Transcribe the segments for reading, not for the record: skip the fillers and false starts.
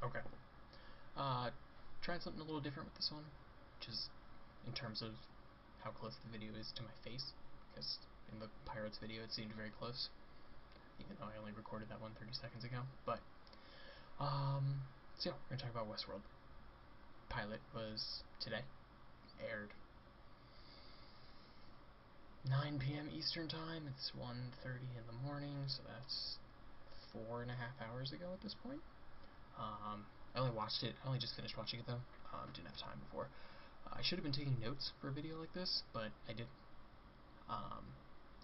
Okay. Uh, Tried something a little different with this one, which is in terms of how close the video is to my face, because in the Pirates video it seemed very close, even though I only recorded that one 30 seconds ago. But, so yeah, we're going to talk about Westworld. Pilot was today, aired 9 p.m. Eastern Time. It's 1:30 in the morning, so that's 4.5 hours ago at this point. I only just finished watching it though. Didn't have time before. I should have been taking notes for a video like this, but I didn't.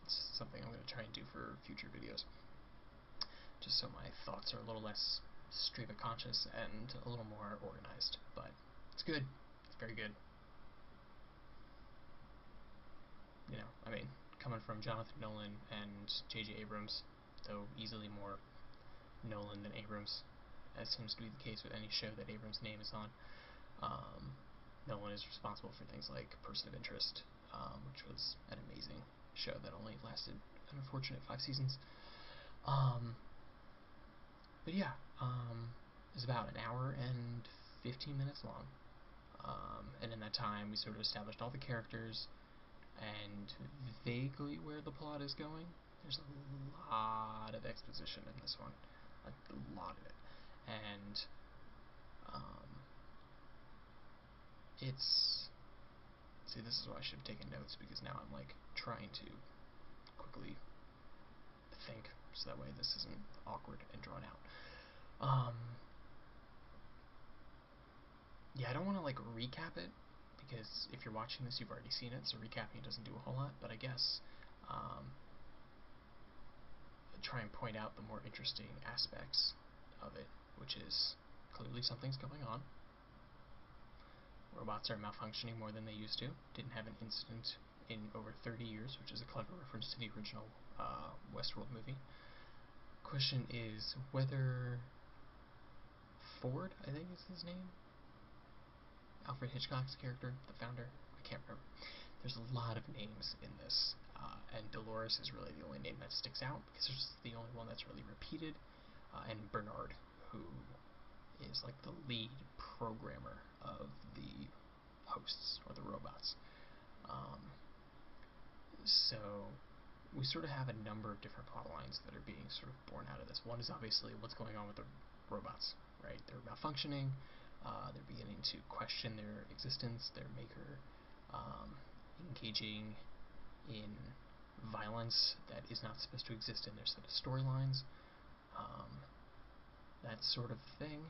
It's something I'm going to try and do for future videos, just so my thoughts are a little less stream of conscious and a little more organized. But it's good. It's very good. You know, I mean, coming from Jonathan Nolan and J.J. Abrams, though easily more Nolan than Abrams, as seems to be the case with any show that Abrams' name is on. Nolan is responsible for things like Person of Interest, which was an amazing show that only lasted an unfortunate 5 seasons. But yeah, it's about an hour and 15 minutes long. And in that time, we sort of established all the characters and vaguely where the plot is going. There's a lot of exposition in this one, a lot of it, and it's, see, this is why I should have taken notes, because now I'm like trying to quickly think, so that way this isn't awkward and drawn out. Yeah, I don't want to like recap it, because if you're watching this, you've already seen it, so recapping it doesn't do a whole lot. But I guess try and point out the more interesting aspects of it, which is clearly something's going on. Robots are malfunctioning more than they used to. Didn't have an incident in over 30 years, which is a clever reference to the original Westworld movie. Question is whether Ford, I think is his name, Alfred Hitchcock's character, the founder, I can't remember. There's a lot of names in this, and Dolores is really the only name that sticks out, because it's the only one that's really repeated, and Bernard, who is like the lead programmer of the hosts, or the robots. So we sort of have a number of different plot lines that are being sort of born out of this. One is obviously what's going on with the robots, right? They're malfunctioning, they're beginning to question their existence, their maker, engaging in violence that is not supposed to exist in their set of storylines, that sort of thing.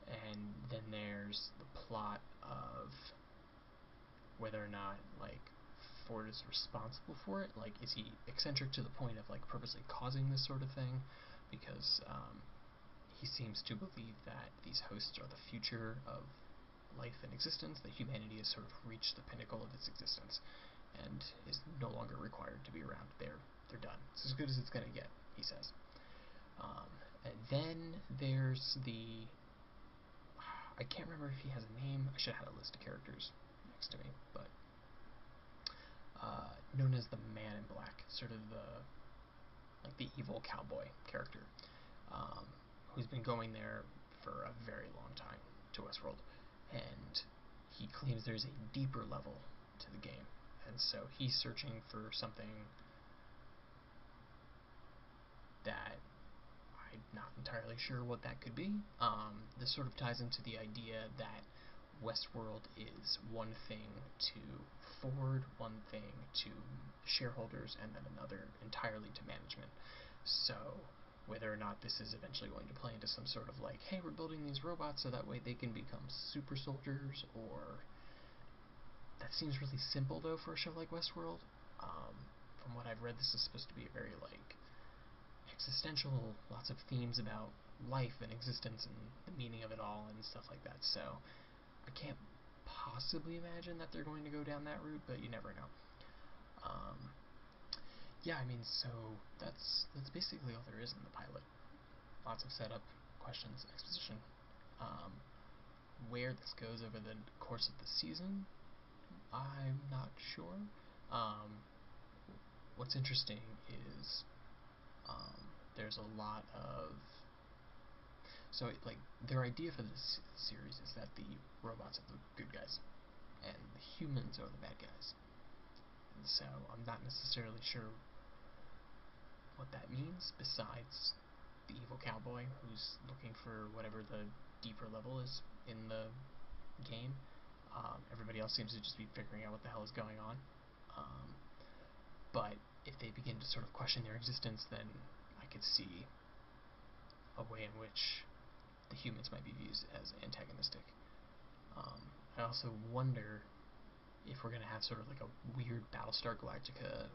And then there's the plot of whether or not, like, Ford is responsible for it. Like, is he eccentric to the point of, like, purposely causing this sort of thing? Because he seems to believe that these hosts are the future of life and existence, that humanity has sort of reached the pinnacle of its existence and is no longer required to be around. They're done. It's as good as it's going to get, he says. And then there's the, I can't remember if he has a name. I should have had a list of characters next to me, but known as the Man in Black, sort of the evil cowboy character, who's been going there for a very long time to Westworld, and he claims there's a deeper level to the game, and so he's searching for something that I'm not entirely sure what that could be. This sort of ties into the idea that Westworld is one thing to Ford, one thing to shareholders, and then another entirely to management. So whether or not this is eventually going to play into some sort of like, hey, we're building these robots so that way they can become super soldiers, or that seems really simple though for a show like Westworld. From what I've read, this is supposed to be a very like existential, lots of themes about life and existence and the meaning of it all and stuff like that. So I can't possibly imagine that they're going to go down that route, but you never know. Yeah, I mean, so that's basically all there is in the pilot. Lots of setup, questions, exposition. Where this goes over the course of the season, I'm not sure. What's interesting is there's a lot of, So, like, their idea for this series is that the robots are the good guys, and the humans are the bad guys. And so, I'm not necessarily sure what that means, besides the evil cowboy who's looking for whatever the deeper level is in the game. Everybody else seems to just be figuring out what the hell is going on. But if they begin to sort of question their existence, then I could see a way in which the humans might be viewed as antagonistic. I also wonder if we're going to have sort of like a weird Battlestar Galactica,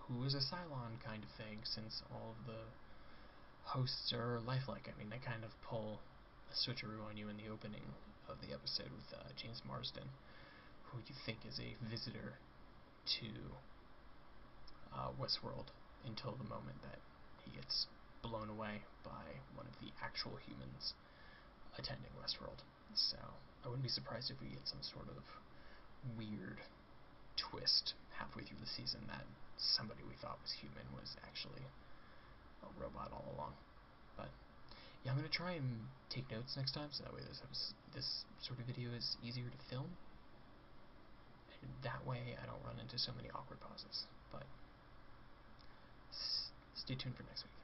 who is a Cylon kind of thing, since all of the hosts are lifelike. I mean, they kind of pull a switcheroo on you in the opening of the episode with James Marsden, who you think is a visitor to Westworld until the moment that he gets blown away by one of the actual humans attending Westworld. So I wouldn't be surprised if we get some sort of weird twist halfway through the season that somebody we thought was human was actually a robot all along. But yeah, I'm going to try and take notes next time, so that way this sort of video is easier to film, and that way I don't run into so many awkward pauses. But stay tuned for next week.